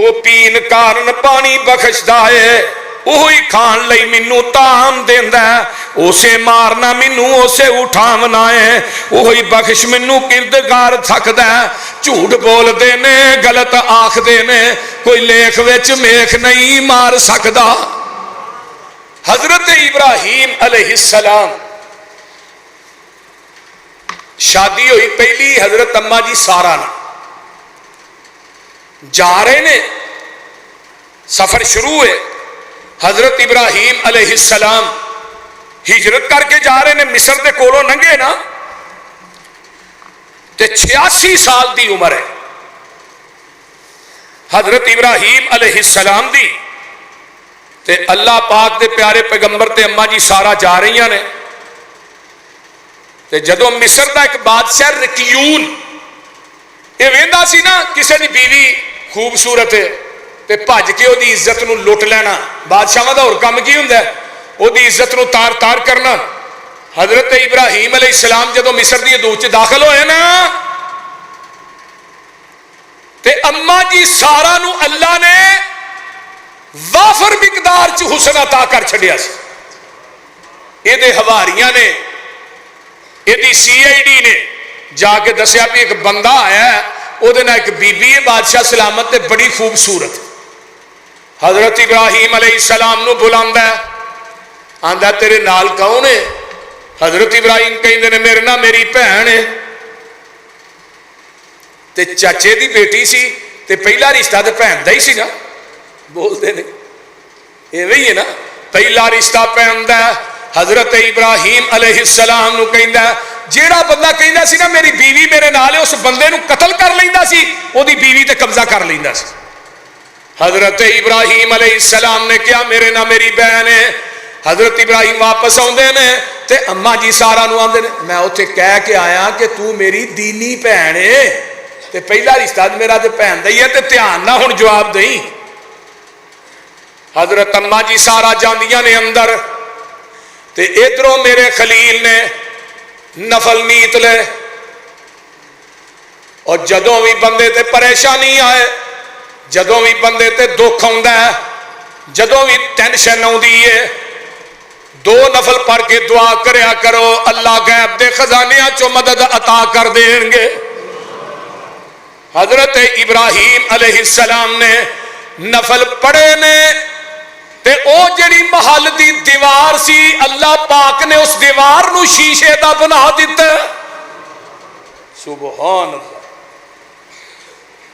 وہ پین کارن پانی بخشدا ہے، وہی کھان لئی مینوں تام دیندا ہے، اسے مارنا مینوں اسے اٹھاونا ہے، وہی بخش مینوں کردگار تھکدا ہے۔ جھوٹ بول دے نے، غلط آکھ دے نے، کوئی لیکھ وچ میکھ نہیں مار سکدا۔ حضرت ابراہیم علیہ السلام شادی ہوئی پہلی حضرت اما جی سارا نے، جا رہے نے، سفر شروع ہے، حضرت ابراہیم علیہ السلام ہجرت کر کے جا رہے نے، مصر دے کولوں لنگے نا تے 86 سال دی عمر ہے حضرت ابراہیم علیہ السلام دی، تے اللہ پاک دے پیارے پیغمبر تے اما جی سارا جا رہی نے، تے جدو مصر دا ایک بادشاہ رکیون یہ ویندا سی نا کسے دی بیوی خوبصورت ہے تے بھج کے وہ عزت نو لٹ لینا، بادشاہ دا اور کم کی ہوندا ہے، وہ عزت نو تار تار کرنا۔ حضرت ابراہیم علیہ السلام جدو مصر دی حدود چ داخل ہوئے نا تے اما جی سارا نو اللہ نے وافر مقدار چ حسن عطا کر چھڈیا سی۔ یہ دے حواریاں نے، یہ دی CID نے جا کے دسیا بھی ایک بندہ آیا ہے، وہ دے نا ایک بی بی ہے بادشاہ سلامت تے بڑی خوبصورت۔ حضرت ابراہیم علیہ السلام نو بلاندا ہے، آندا تیرے نال کون ہے؟ حضرت ابراہیم کہندے نے میرے نال میری بہن ہے، تے چاچے دی بیٹی سی تے پہلا رشتہ تے بہن دا ہی سی نا، بولتے نے ایویں ہی ہے نا، پہلا رشتہ بہن دا ہے۔ حضرت ابراہیم علیہ السلام نو کہندا ہے جیڑا بندہ کہندا سی نا میری بیوی میرے نال ہے، اس بندے نو قتل کر لیندا سی، او دی بیوی تے قبضہ کر لیندا سی۔ حضرت ابراہیم علیہ السلام نے کیا میرے نال میری بہن ہے۔ حضرت ابراہیم واپس آندے نے تے اما جی سارا نو آندے نے میں اوتھے کہہ کے آیا کہ تو میری دینی بہن ہے تے پہلا رشتہ میرا تے بہن دا ہی ہے تے دھیان نہ ہن جواب دئی۔ حضرت اما جی سارا جاندیاں نے اندر تے ادھروں میرے خلیل نے نفل نیت لے، اور جدوں بھی بندے تے پریشانی آئے، جدوں بھی بندے تے دکھ آندا ہے، جدوں بھی ٹینشن آندی ہے، 2 نفل پڑھ کے دعا کریا کرو، اللہ غیب دے خزانیاں چو مدد عطا کر دیں گے۔ حضرت ابراہیم علیہ السلام نے نفل پڑھے نے تے او جڑی محل دی دیوار سی اللہ پاک نے اس دیوار نو شیشے دا بنا دیتا۔ سبحان اللہ۔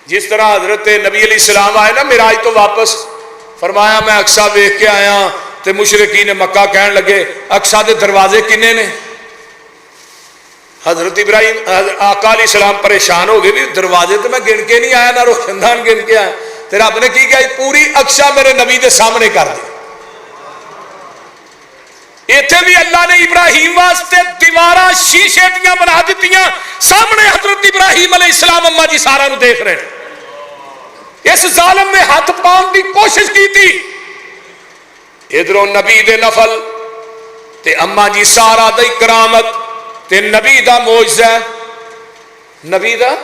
جس طرح حضرت نبی علیہ السلام آئے نا معراج تو واپس، فرمایا میں اقصی دیکھ کے آیا تے مشرکین مکہ کہن لگے اقصی دے دروازے کنے نے؟ حضرت ابراہیم آقا علیہ السلام پریشان ہو گئے بھی دروازے تو میں گن کے نہیں آیا نہ روشندان گن کے آیا، تے رب نے کی کیا پوری اقصی میرے نبی دے سامنے کر دی۔ ایتھے بھی اللہ نے ابراہیم واسطے دیواراں شیشے دیاں بنا دتیاں، سامنے حضرت ابراہیم علیہ السلام اما جی سارا نو دیکھ رہے ہیں۔ اس ظالم نے ہاتھ پاؤں دی کوشش کی تھی، ادھروں نبی دے نفل تے اما جی سارا دی کرامت تے نبی دا معجزہ، نبی دا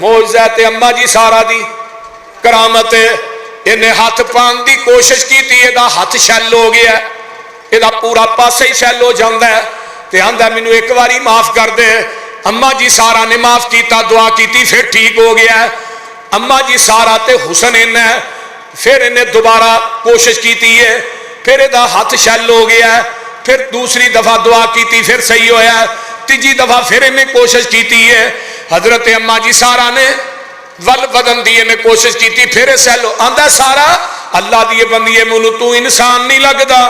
معجزہ تے اما جی سارا دی کرامت ہے۔ انہیں ہاتھ پاؤں دی کوشش کی تھی، یہ ہاتھ شل ہو گیا، یہ پورا پاسے ہی شیل ہو جاندہ ہے تے آندہ مینو ایک باری معاف کر دے۔ اما جی سارا نے معاف کیتا، دعا کیتی، پھر ٹھیک ہو گیا ہے۔ اما جی سارا تے حسن انہیں ہے، پھر انہیں دوبارہ کوشش کیتی ہے، پھر یہ ہاتھ شیل ہو گیا ہے، پھر دوسری دفعہ دعا کیتی، پھر صحیح ہویا ہے، تیجی دفعہ پھر انہیں کوشش کیتی ہے۔ حضرت اما جی سارا نے ول بدن دی انہیں کوشش کیتی، پھر سیل ہو آندہ سارا اللہ دیے بندیے منو تو انسان نہیں لگدا،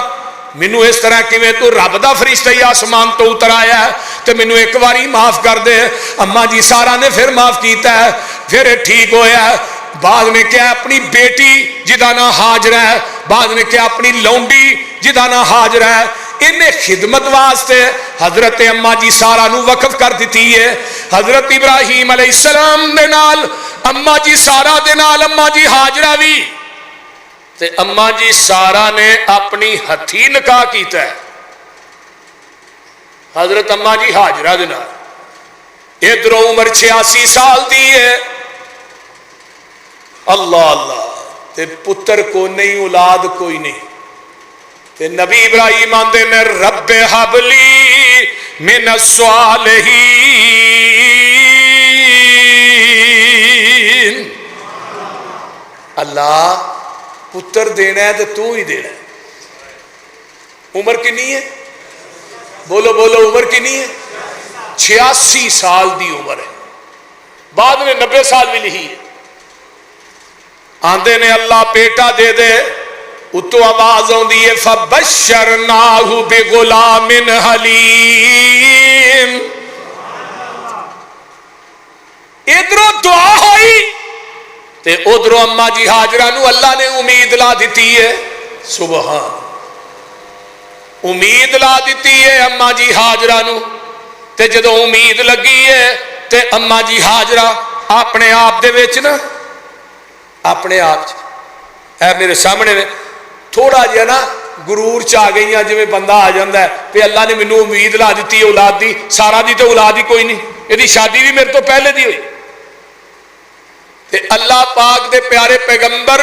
مینو اس طرح کیویں تو رب دا فرشتہ ہی آسمان تو اتر آیا ہے تے مینو ایک باری معاف کر دے۔ اما جی سارا نے پھر معاف کیتا ہے، پھر ٹھیک ہویا ہے۔ بعد نے کیا اپنی بیٹی جدا نا حاجر ہے، بعد نے کیا اپنی لونڈی جدا نا حاجر ہے، انہیں خدمت واسطے حضرت اما جی سارا نو وقف کر دیتی ہے۔ حضرت ابراہیم علیہ السلام دے نال اما جی سارا دے نال اما جی حاجرہ بھی تے اما جی سارا نے اپنی ہتھی نکاح کیتا ہے حضرت اما جی حاجرہ دے نال۔ ادھر عمر 86 سال دی ہے۔ اللہ اللہ تے پتر کو نہیں، اولاد کوئی نہیں، تے نبی ابراہیم آندے نے رب حبلی من الصالحین، اللہ پتر دینا ہے تو تو ہی دینا ہے۔ عمر کنی ہے؟ بولو بولو، عمر کنی ہے؟ 86 سال دی عمر ہے، بعد میں 90 سال بھی نہیں ہے۔ آندے نے اللہ بیٹا دے دے، اتو آواز ہوندی ہے فبشرناہ بغلام حلیم، ادھروں دعا ہوئی تے ادھروں اما جی ہاجرہ نو اللہ نے امید لا دیتی ہے۔ سبحان، امید لا دیتی ہے اما جی ہاجرہ نو، تے جدو امید لگی ہے تے اما جی ہاجرہ اپنے آپ دے وچ نا، اپنے آپ اے میرے سامنے میں تھوڑا جہا نا غرور چاہ گئی ہیں، جویں بندہ آ جاندہ ہے کہ اللہ نے مینوں امید لا دیتی ہے اولاد دی، سارا دی تو اولاد ہی کوئی نہیں، یہ شادی بھی میرے تو پہلے دی ہوئی۔ تے اللہ پاک دے پیارے پیغمبر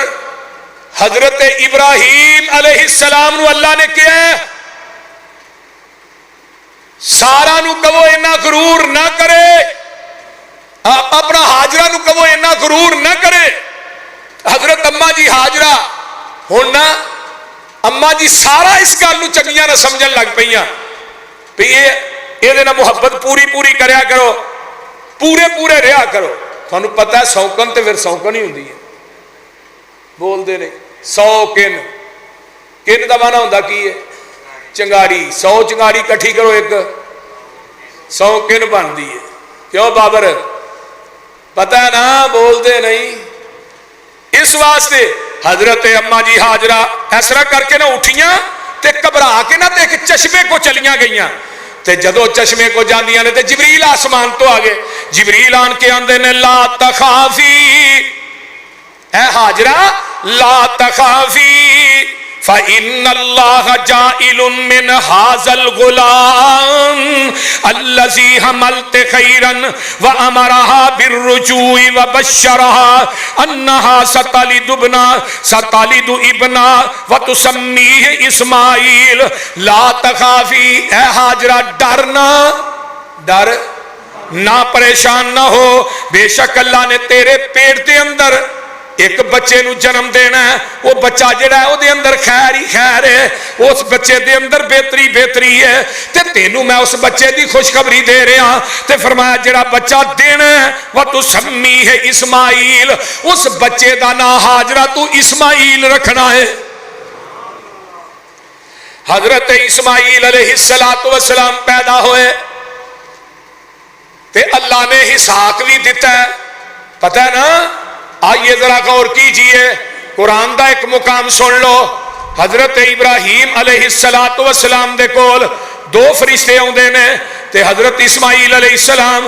حضرت ابراہیم علیہ السلام نو اللہ نے کیا ہے، سارا نو کہو اینا غرور نہ کرے، اپنا ہاجرہ نو کہو اینا غرور نہ کرے۔ حضرت اما جی ہاجرہ ہن نا اما جی سارا اس گل نو چنگیاں نہ سمجھن لگ پئیاں بھی یہ محبت پوری پوری کریا کرو، پورے پورے رہا کرو۔ تھانوں پتہ ہے سوکن تے پھر سوکن ہی ہوندی ہے، بول دے نہیں 100 کن، کن دا معنی ہوندا کی ہے؟ چنگاری، 100 چنگاری کٹھی کرو ایک 100 کن بندی ہے۔ کیوں بابر پتہ ہے نا، بول دے نہیں۔ اس واسطے حضرت اما جی ہاجرہ ایسرا کر کے نہ اٹھیاں تے گھبرا کے نہ تے ایک چشمے کو چلیاں گئیاں، تے جدو چشمے کو جاندیاں نے تے جبریل آسمان تو آگے، جبریل آن کے آندے نے لا تخافی اے ہاجرہ لا تخافی فَإِنَّ اللَّهَ جَائِلٌ مِّنْ هَذَا الْغُلَامِ الَّذِي حَمَلْتَ خَيْرًا وَأَمَرَهَا بِالرُّجُوعِ وَبَشَّرَهَا أَنَّهَا سَتَلِدُ ابْنًا وَتُسَمِّيهِ اسماعیل لا تخافی اے ہاجرہ ڈرنا، ڈر نہ پریشان نہ ہو، بے شک اللہ نے تیرے پیٹ دے اندر ایک بچے نو جنم دینا ہے، وہ بچہ جڑا ہے وہ دے اندر خیر ہی خیر ہے، اس بچے دے اندر بہتری بہتری ہے، تے تینوں میں اس بچے دی خوشخبری دے رہے ہاں۔ تے فرمایا جڑا بچہ دینا ہے وَتُسَمِّيهِ اسماعیل، اس بچے دا نا ہاجرہ تو اسماعیل رکھنا ہے۔ حضرت اسماعیل علیہ السلام پیدا ہوئے تے اللہ نے اسحاق بھی دیتا ہے، پتہ ہے نا۔ آئیے ذرا غور کیجئے، قرآن دا ایک مقام سن لو۔ حضرت ابراہیم علیہ السلام دے کول 2 فرشتے ہوندے نے، تے حضرت اسماعیل علیہ السلام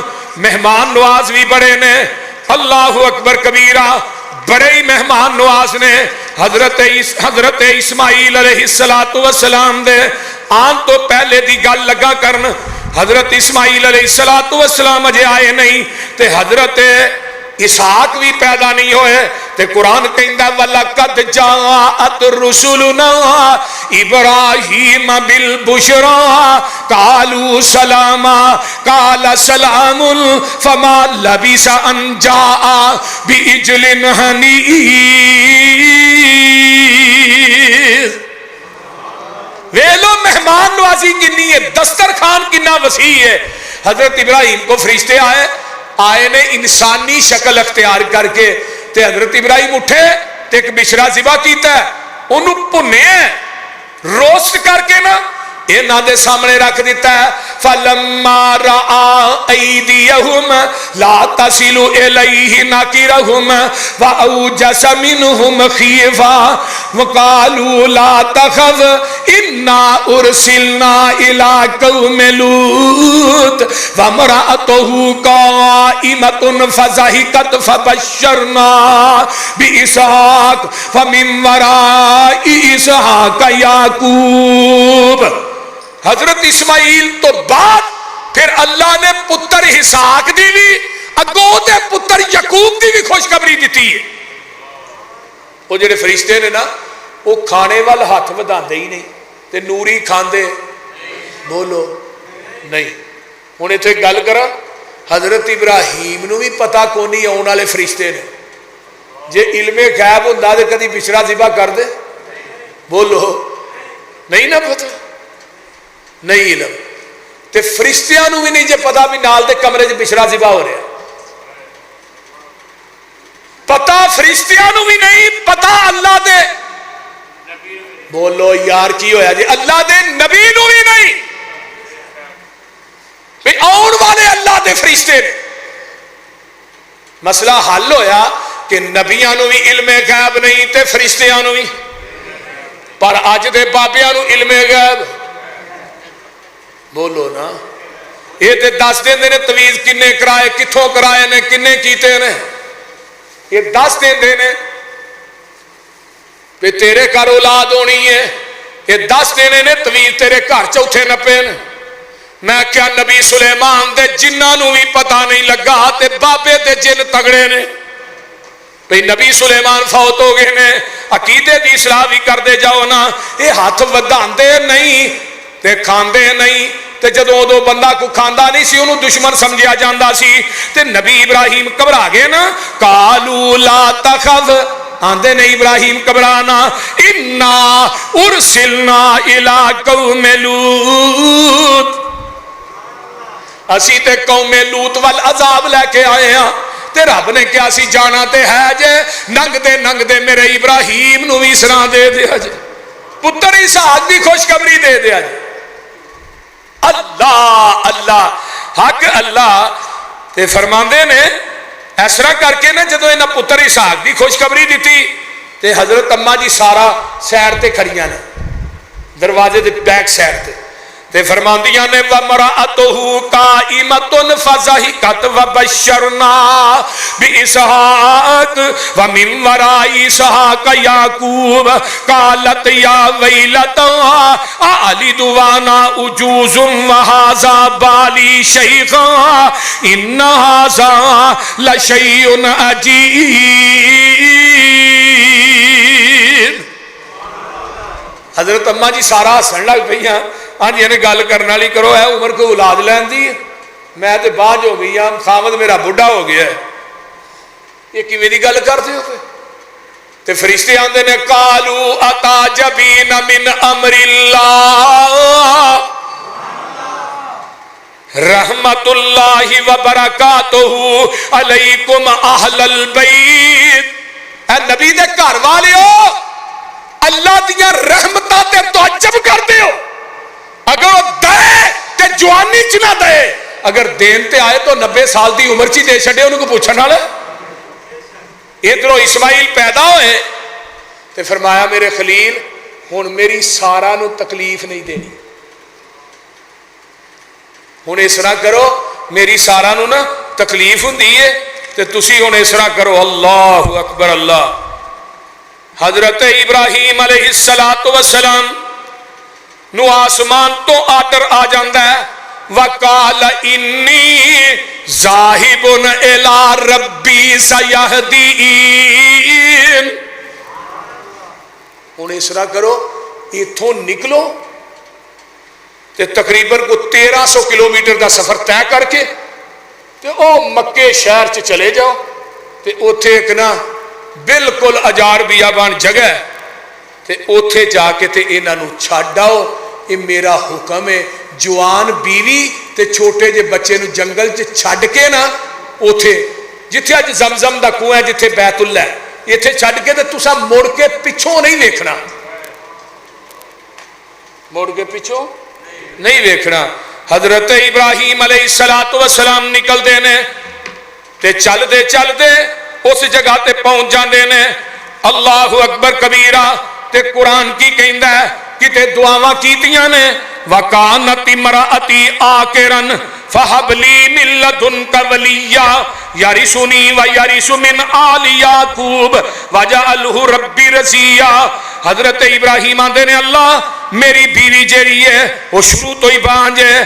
مہمان نواز بھی بڑے نے، اللہ اکبر کبیرہ، بڑے ہی مہمان نواز نے۔ حضرت اسماعیل علیہ السلام دے آن تو پہلے دی گل لگا کرن، حضرت اسماعیل علیہ السلام اجے آئے نہیں، تے حضرت اسحاق بھی پیدا نہیں ہوئے، تے قرآن کہندا وَلَقَدْ جَاءَتْ رُسُلُنَا إِبْرَاهِيمَ بِالْبُشْرَى قَالُوا سَلَامًا قَالَ سَلَامٌ فَمَا لَبِثَ أَنْ جَاءَ بِعِجْلٍ حَنِيذٍ۔ ویلو مہمان نوازی کنی ہے، دسترخوان کنا وسیع ہے۔ حضرت ابراہیم کو فرشتے آئے نے انسانی شکل اختیار کر کے، تے حضرت ابراہیم اٹھے تے ایک بشرا ذبح کیتا ہے، انہوں پنے روسٹ کر کے نا انہاں دے سامنے رکھ دیتا ہے۔ فَلَمَّا رَآ أَيْدِيَهُمْ لَا تَصِلُ إِلَيْهِ نَكِرَهُمْ وَأَوْجَسَ مِنْهُمْ خِيفَةً وَقَالُوا لَا تَخَفْ إِنَّا أُرْسِلْنَا إِلَىٰ قَوْمِ لُوطٍ وَامْرَأَتُهُ قَائِمَةٌ فَضَحِكَتْ فَبَشَّرْنَاهَا بِإِسْحَاقَ وَمِنْ وَرَاءِ إِسْحَاقَ یعقوب۔ حضرت اسماعیل تو بعد پھر اللہ نے پتر اسحاق دی بھی، اگوں تے پتر یعقوب دی بھی خوشخبری دیتی ہے۔ وہ جڑے فرشتے نے نا وہ کھانے وال ہاتھ وداندے ہی نہیں تے نوری کھاندے بولو نہیں. ہوں اتنے گل کرا حضرت ابراہیم نو بھی پتا کونی آنے والے فرشتے نے. جے علم غیب ہوتا تو کدی بچڑا ذبح کر دے بولو نہیں نا پتا نہیں علم. تے فرشتیاں نو بھی نہیں جے پتا بھی نال دے کمرے چ بچڑا ذبح ہو رہا پتا فرشتیاں نو بھی نہیں پتا اللہ دے بولو یار کی ہویا جی اللہ دے نبی نو بھی نہیں بھی آن والے اللہ دے فرشتے نے. مسئلہ حل ہویا کہ نبیاں نو بھی علم غیب نہیں تے فرشتیاں نو بھی پر اج دے بابیاں نو علم غیب بولو نا. یہ تے دس دیں نے تویز کنے کرائے کتھوں کرائے نے کنے کیتے نے یہ دس دیں نے پہ تیرے گھر اولاد ہونی ہے یہ دس دیں نے تویز تیرے گھر چوتھے نپے نے. میں کیا نبی سلیمان دے جنہاں نو بھی پتہ نہیں لگا تے بابے دے جن تگڑے نے بھئی نبی سلیمان فوت ہو گئے نے عقیدے دی اصلاح بھی کر دے جاؤ نا یہ ہاتھ وداندے نہیں تے کھاندے نہیں تے جدوں ادو بندہ کو کھاندا نہیں سی انہوں دشمن سمجھیا جاندا سی تے نبی ابراہیم گھبرا گئے نا قالوا لا تخف آندے نے ابراہیم گھبرانا انا ارسلنا الی قوم لوط اسی تے قوم لوط والعذاب لے کے آئے ہیں تے رب نے کیا سی جانا تے ہے جے ننگ دے میرے ابراہیم نو بھی سنا دے دیا جے پتر اسحاق دی خوشخبری دے دیا جے. اللہ اللہ حق اللہ تے فرماندے نے اس طرح کر کے نا جدو انہاں پتر اسحاق دی خوشخبری دیتی تے حضرت اما جی سارا سیر تے کھڑیاں نے دروازے دے بیک سائڈ تے فرماندیاں نے وَمَرَأَتُهُ قَائِمَةٌ فَضَحِكَتْ وَبَشَّرْنَا بِإِسْحَاقَ وَمِن وَرَاءِ إِسْحَاقَ يَعْقُوبَ قَالَتْ يَا وَيْلَتَا أَأَلِدُ وَأَنَا عَجُوزٌ وَهَذَا بَالِي شَيْخًا إِنَّ هَذَا لَشَيْءٌ عَجِيبٌ. حضرت اما جی سارا ہسن لگ پئی ہاں ہاں جی گل کرنے والی کرو ہے عمر کو اولاد لین دی میں تے باج ہو گئی ہاں خامد میرا بڈھا ہو گیا ہے یہ کیویں دی گل کرتے ہو تے فرشتے آندے نے قالوا اتعجبین من امر اللہ رحمت اللہ وبرکاتہ علیکم اہل البیت. اے نبی دے گھر والیو اللہ دیاں رحمتاں تے تعجب کردے ہو اگر وہ دے تے جوانی چ نہ دے اگر دین تے آئے تو 90 سال دی عمر چی دے چھڑے انہوں کو پوچھن والے. ادھروں اسماعیل پیدا ہوئے تے فرمایا میرے خلیل ہن میری سارا نو تکلیف نہیں دینی ہن اس طرح کرو میری سارا نو نا تکلیف ہوندی ہے تے تسی ہن اس طرح کرو اللہ اکبر اللہ. حضرت ابراہیم علیہ السلام نو آسمان تو آڈر آ جاندہ ہے وَقَالَ إِنِّي ذَاهِبٌ إِلَىٰ رَبِّي سَيَهْدِينِ. انہیں اس طرح کرو اتھوں نکلو تے تقریباً کو 1300 کلومیٹر دا سفر طے کر کے تے او مکے شہر چ چلے جاؤ تے اوتھے ایک نا بالکل اجار بیابان جگہ ہے تے اوتھے جا کے تے انہاں نو چھڈ آؤ یہ میرا حکم ہے. جوان بیوی تے چھوٹے جے بچے نو جنگل چ چھڈ کے نا اوتھے جتھے اج زمزم دا کنواں ہے جتھے بیت اللہ ہے ایتھے چھڈ کے تے تساں مڑ کے پیچھوں نہیں ویکھنا مڑ کے پیچھوں نہیں ویکھنا. حضرت ابراہیم علیہ السلام نکل دے نے تے چل دے اس جگہ تے پہنچ جاندے نے. اللہ اکبر کبیرہ تے قرآن کی کہندا ہے کتے دعاواں کیتیاں نے وَقَانَتِ امْرَأَتِي عَاقِرًا فَهَبْ لِي مِن لَّدُنكَ وَلِيًّا يَرِثُنِي وَيَرِثُ مِنْ آلِ يَعْقُوبَ وَاجْعَلْهُ رَبِّ رَضِيًّا. حضرت ابراہیم آندے نے اللہ میری بیوی جیڑی ہے وہ شروع تو ہی بانج ہے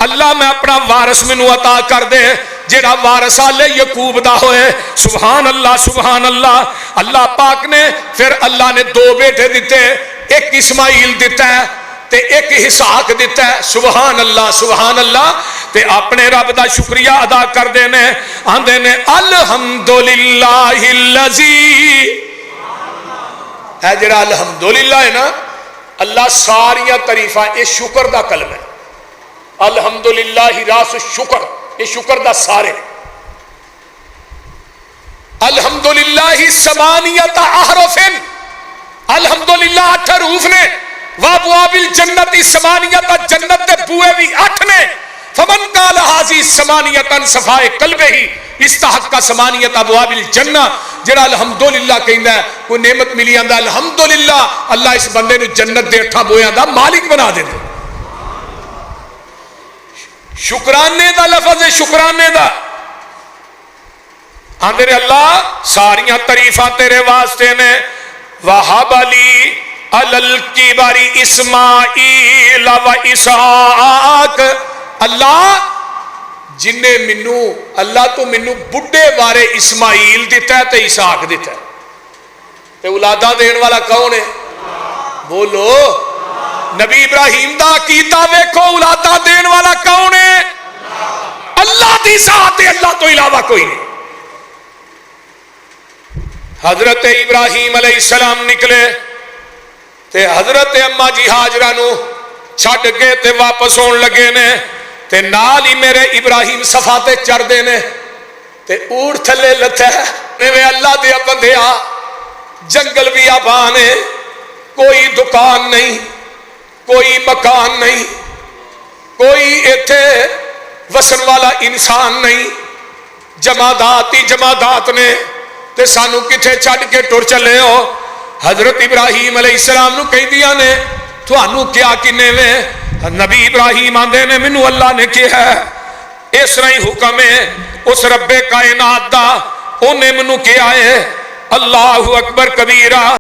اللہ میں اپنا وارث مینوں عطا کر دے جڑا وارث آلے یعقوب دا ہوئے. سبحان اللہ سبحان اللہ. اللہ پاک نے پھر اللہ نے دو بیٹے دیتے, ایک اسماعیل دیتا ہے تے ایک اسحاق دیتا ہے. سبحان اللہ سبحان اللہ. تے اپنے رب دا شکریہ ادا کر دینے, آندے نے الحمدللہ الذی. اے جڑا الحمدللہ ہے نا, اللہ ساریاں تعریفاں, یہ شکر دا کلمہ ہے. الحمدللہ راس شکر, یہ شکر دا سارے. الحمدللہ ثمانیۃ احرف, الحمدللہ 8 حروف نے. وابواب الجنت ثمانیۃ, جنت دے بوئے بھی 8 نے. فمن قال هذه ثمانیۃ صفائے قلبہ استحق ثمانیۃ ابواب الجنہ. جڑا الحمدللہ کہندا ہے, کوئی نعمت ملی آندا الحمدللہ, اللہ اس بندے نو جنت دے 8 بوئیاں دا مالک بنا دیندا. شکرانے دا لفظ ہے, شکرانے دا. آندے نے اللہ ساریاں تعریفاں تیرے واسطے نے. وہب لی علل کبری اسماعیل و اسحاق. اللہ جن نے منو, اللہ تو منو بڑھے بارے اسماعیل دیتا ہے تے اسحاق دیتا ہے. تے اولاداں دین والا کون ہے؟ بولو. نبی ابراہیم دا عقیدہ ویکھو, اولاداں دین والا کون ہے؟ اللہ دی ذات ہے, اللہ تو علاوہ کوئی نہیں. حضرت ابراہیم علیہ السلام نکلے تے حضرت اما جی ہاجرہ نو چھڈ کے تے واپس ہون لگے نے. تے نال ہی میرے ابراہیم صفا تے چڑھ دے نے تے اونٹ تھلے لتھا ہے. میں اللہ دیا بندیا, جنگل بھی آبان ہے, کوئی دکان نہیں, کوئی مکان نہیں, کوئی ایتھے وسن والا انسان نہیں, جمادات ہی جمادات نے. تے سانو کتھے چھڈ کے ٹر چلے ہو؟ حضرت ابراہیم علیہ السلام نو کہہ دیا نے تھانو کیا کنے وے؟ نبی ابراہیم آندے نے منو اللہ نے کیا ہے, اس طرح ہی حکم ہے اس رب کائنات دا, اونے منو کیا ہے. اللہ اکبر کبیرہ.